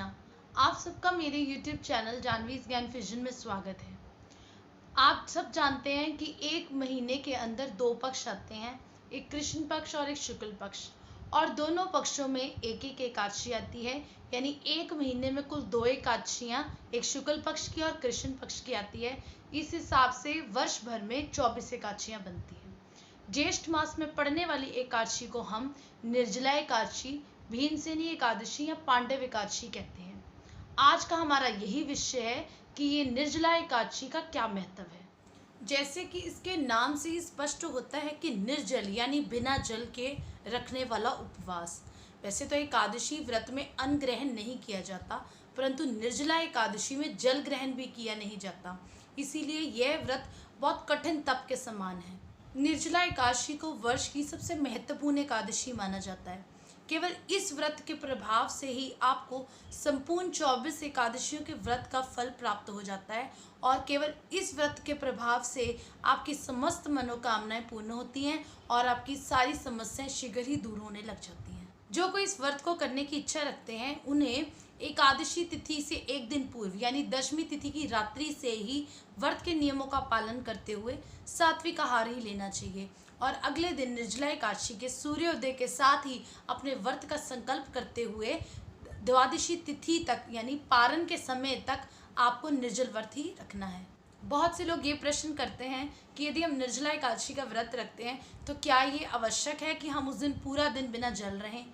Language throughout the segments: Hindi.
कृष्णा। आप सबका मेरे YouTube चैनल जानवीज ज्ञान फिजन में स्वागत है। आप सब जानते हैं कि एक महीने के अंदर दो पक्ष आते हैं, एक कृष्ण पक्ष और एक शुक्ल पक्ष, और दोनों पक्षों में एक एक एकादशी आती है। यानी एक महीने में कुल दो एकादशियाँ, एक शुक्ल पक्ष की और कृष्ण पक्ष की आती है। इस हिसाब से वर्ष भर में 24 एकादशियाँ बनती हैं। ज्येष्ठ मास में पड़ने वाली एकादशी को हम निर्जला एकादशी, भीमसेनी एकादशी या पांडव एकादशी कहते हैं। आज का हमारा यही विषय है कि ये निर्जला एकादशी का क्या महत्व है। जैसे कि इसके नाम से ही स्पष्ट होता है कि निर्जल यानी बिना जल के रखने वाला उपवास। वैसे तो एकादशी व्रत में अन्न ग्रहण नहीं किया जाता, परंतु निर्जला एकादशी में जल ग्रहण भी किया नहीं जाता, इसीलिए यह व्रत बहुत कठिन तप के समान है। निर्जला एकादशी को वर्ष की सबसे महत्वपूर्ण एकादशी माना जाता है। केवल इस व्रत के प्रभाव से ही आपको संपूर्ण 24 एकादशियों के व्रत का फल प्राप्त हो जाता है, और केवल इस व्रत के प्रभाव से आपकी समस्त मनोकामनाएं पूर्ण होती हैं और आपकी सारी समस्याएं शीघ्र ही दूर होने लग जाती हैं। जो कोई इस व्रत को करने की इच्छा रखते हैं, उन्हें एकादशी तिथि से एक दिन पूर्व यानी दशमी तिथि की रात्रि से ही व्रत के नियमों का पालन करते हुए सात्विक आहार ही लेना चाहिए, और अगले दिन निर्जला एकादशी के सूर्योदय के साथ ही अपने व्रत का संकल्प करते हुए द्वादशी तिथि तक यानी पारण के समय तक आपको निर्जल व्रत ही रखना है। बहुत से लोग ये प्रश्न करते हैं कि यदि हम निर्जला एकादशी का व्रत रखते हैं तो क्या ये आवश्यक है कि हम उस दिन पूरा दिन बिना जल रहें।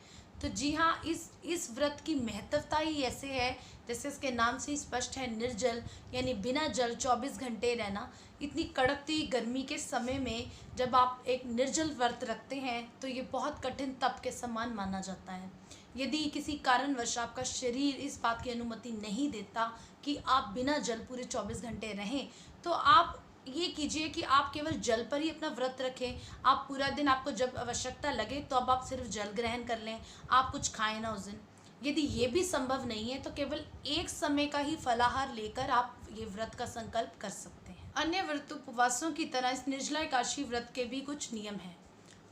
तो जी हाँ, इस व्रत की महत्वता ही ऐसे है, जैसे इसके नाम से ही स्पष्ट है, निर्जल यानी बिना जल 24 घंटे रहना। इतनी कड़कती गर्मी के समय में जब आप एक निर्जल व्रत रखते हैं तो ये बहुत कठिन तप के समान माना जाता है। यदि किसी कारणवश आपका शरीर इस बात की अनुमति नहीं देता कि आप बिना जल पूरे 24 घंटे रहें, तो आप ये कीजिए कि आप केवल जल पर ही अपना व्रत रखें। आप पूरा दिन, आपको जब आवश्यकता लगे तो अब आप सिर्फ जल ग्रहण कर लें, आप कुछ खाएं ना उस दिन। यदि ये भी संभव नहीं है तो केवल एक समय का ही फलाहार लेकर आप ये व्रत का संकल्प कर सकते हैं। अन्य व्रत उपवासों की तरह इस निर्जला एकादशी व्रत के भी कुछ नियम हैं।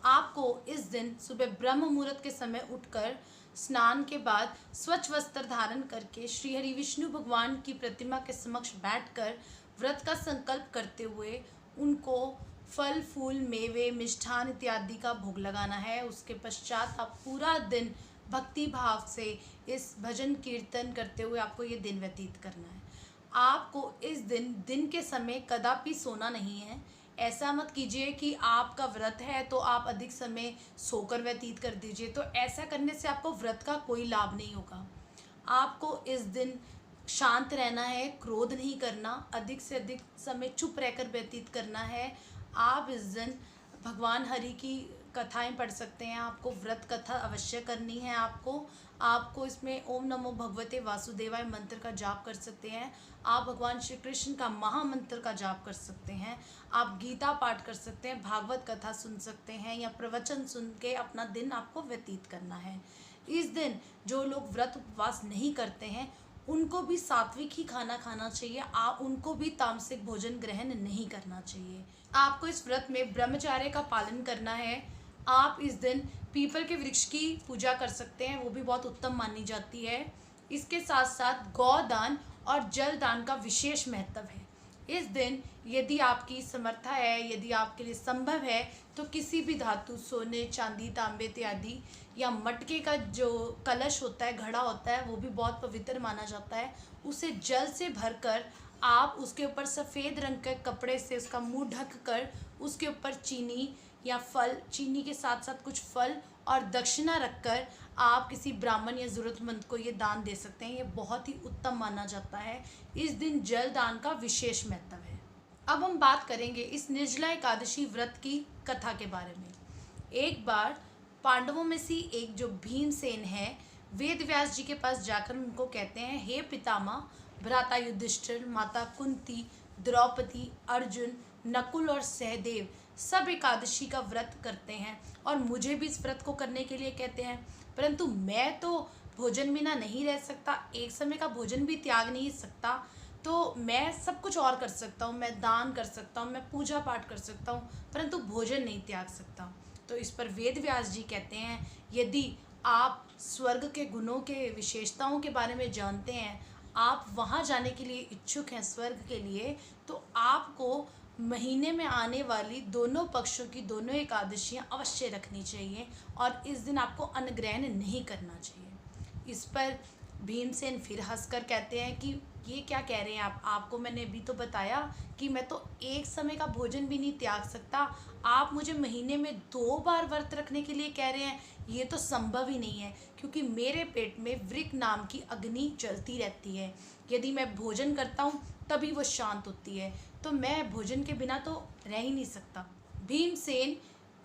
आपको इस दिन सुबह ब्रह्म मुहूर्त के समय उठकर स्नान के बाद स्वच्छ वस्त्र धारण करके श्री हरि विष्णु भगवान की प्रतिमा के समक्ष बैठकर व्रत का संकल्प करते हुए उनको फल फूल मेवे मिष्ठान इत्यादि का भोग लगाना है। उसके पश्चात आप पूरा दिन भक्ति भाव से इस भजन कीर्तन करते हुए आपको ये दिन व्यतीत करना है। आपको इस दिन के समय कदापि सोना नहीं है। ऐसा मत कीजिए कि आपका व्रत है तो आप अधिक समय सोकर व्यतीत कर दीजिए, तो ऐसा करने से आपको व्रत का कोई लाभ नहीं होगा। आपको इस दिन शांत रहना है, क्रोध नहीं करना, अधिक से अधिक समय चुप रहकर व्यतीत करना है। आप इस दिन भगवान हरि की कथाएं पढ़ सकते हैं। आपको व्रत कथा अवश्य करनी है। आपको इसमें ओम नमो भगवते वासुदेवाय मंत्र का जाप कर सकते हैं। आप भगवान श्री कृष्ण का महामंत्र का जाप कर सकते हैं। आप गीता पाठ कर सकते हैं, भागवत कथा सुन सकते हैं, या प्रवचन सुन के अपना दिन आपको व्यतीत करना है। इस दिन जो लोग व्रत उपवास नहीं करते हैं उनको भी सात्विक ही खाना खाना चाहिए। उनको भी तामसिक भोजन ग्रहण नहीं करना चाहिए। आपको इस व्रत में ब्रह्मचर्य का पालन करना है। आप इस दिन पीपल के वृक्ष की पूजा कर सकते हैं, वो भी बहुत उत्तम मानी जाती है। इसके साथ साथ गौदान और जल दान का विशेष महत्व है। इस दिन यदि आपकी समर्था है, यदि आपके लिए संभव है, तो किसी भी धातु, सोने चांदी तांबे इत्यादि, या मटके का जो कलश होता है, घड़ा होता है, वो भी बहुत पवित्र माना जाता है, उसे जल से भरकर आप उसके ऊपर सफ़ेद रंग के कपड़े से उसका मुंह ढक कर उसके ऊपर चीनी या फल, चीनी के साथ साथ कुछ फल और दक्षिणा रखकर आप किसी ब्राह्मण या ज़रूरतमंद को ये दान दे सकते हैं। ये बहुत ही उत्तम माना जाता है। इस दिन जल दान का विशेष महत्व है। अब हम बात करेंगे इस निर्जला एकादशी व्रत की कथा के बारे में। एक बार पांडवों में से एक जो भीमसेन है, वेद व्यास जी के पास जाकर उनको कहते हैं, हे पितामह, भ्राता युधिष्ठिर, माता कुंती, द्रौपदी, अर्जुन, नकुल और सहदेव सब एकादशी का व्रत करते हैं और मुझे भी इस व्रत को करने के लिए कहते हैं, परंतु मैं तो भोजन बिना नहीं रह सकता, एक समय का भोजन भी त्याग नहीं सकता। तो मैं सब कुछ और कर सकता हूँ, मैं दान कर सकता हूँ, मैं पूजा पाठ कर सकता हूँ, परंतु भोजन नहीं त्याग सकता। तो इस पर वेद व्यास जी कहते हैं, यदि आप स्वर्ग के गुणों के विशेषताओं के बारे में जानते हैं, आप वहाँ जाने के लिए इच्छुक हैं स्वर्ग के लिए, तो आपको महीने में आने वाली दोनों पक्षों की दोनों एकादशियाँ अवश्य रखनी चाहिए और इस दिन आपको अन्न ग्रहण नहीं करना चाहिए। इस पर भीमसेन फिर हंसकर कहते हैं कि ये क्या कह रहे हैं आप, आपको मैंने अभी तो बताया कि मैं तो एक समय का भोजन भी नहीं त्याग सकता, आप मुझे महीने में 2 बार व्रत रखने के लिए कह रहे हैं। ये तो संभव ही नहीं है, क्योंकि मेरे पेट में वृक नाम की अग्नि जलती रहती है। यदि मैं भोजन करता हूँ तभी वो शांत होती है, तो मैं भोजन के बिना तो रह ही नहीं सकता। भीमसेन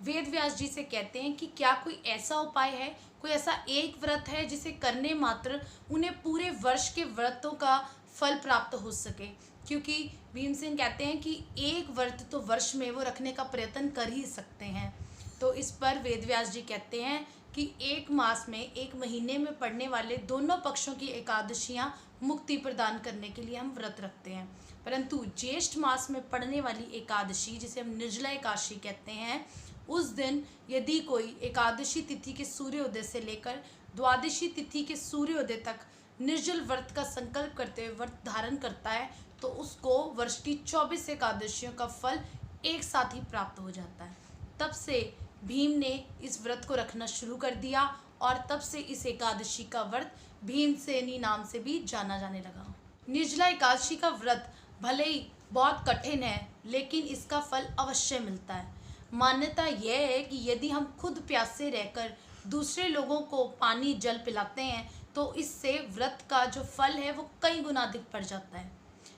वेद व्यास जी से कहते हैं कि क्या कोई ऐसा उपाय है, कोई ऐसा एक व्रत है जिसे करने मात्र उन्हें पूरे वर्ष के व्रतों का फल प्राप्त हो सके, क्योंकि भीमसेन कहते हैं कि एक व्रत तो वर्ष में वो रखने का प्रयत्न कर ही सकते हैं। तो इस पर वेद व्यास जी कहते हैं कि एक मास में, एक महीने में पड़ने वाले दोनों पक्षों की एकादशियाँ मुक्ति प्रदान करने के लिए हम व्रत रखते हैं, परंतु ज्येष्ठ मास में पड़ने वाली एकादशी, जिसे हम निर्जला एकादशी कहते हैं, उस दिन यदि कोई एकादशी तिथि के सूर्योदय से लेकर द्वादशी तिथि के सूर्योदय तक निर्जल व्रत का संकल्प करते हुए व्रत धारण करता है, तो उसको वर्ष की 24 एकादशियों का फल एक साथ ही प्राप्त हो जाता है। तब से भीम ने इस व्रत को रखना शुरू कर दिया और तब से इस एकादशी का व्रत भीमसेनी नाम से भी जाना जाने लगा। निर्जला एकादशी का व्रत भले ही बहुत कठिन है, लेकिन इसका फल अवश्य मिलता है। मान्यता यह है कि यदि हम खुद प्यासे रहकर दूसरे लोगों को पानी जल पिलाते हैं, तो इससे व्रत का जो फल है वो कई गुना अधिक बढ़ जाता है।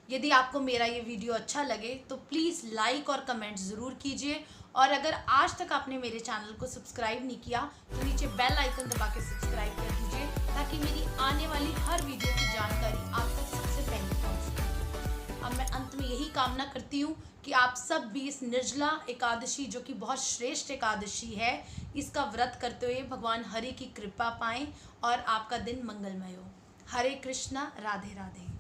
यदि आपको मेरा ये वीडियो अच्छा लगे तो प्लीज़ लाइक और कमेंट ज़रूर कीजिए, और अगर आज तक आपने मेरे चैनल को सब्सक्राइब नहीं किया तो नीचे बेल आइकन दबा के सब्सक्राइब कर दीजिए, ताकि मेरी आने वाली हर वीडियो की जानकारी आप तक सबसे पहले पहुँच सके। अब मैं अंत में यही कामना करती हूँ कि आप सब भी इस निर्जला एकादशी, जो कि बहुत श्रेष्ठ एकादशी है, इसका व्रत करते हुए भगवान हरि की कृपा पाएं और आपका दिन मंगलमय हो। हरे कृष्णा, राधे राधे।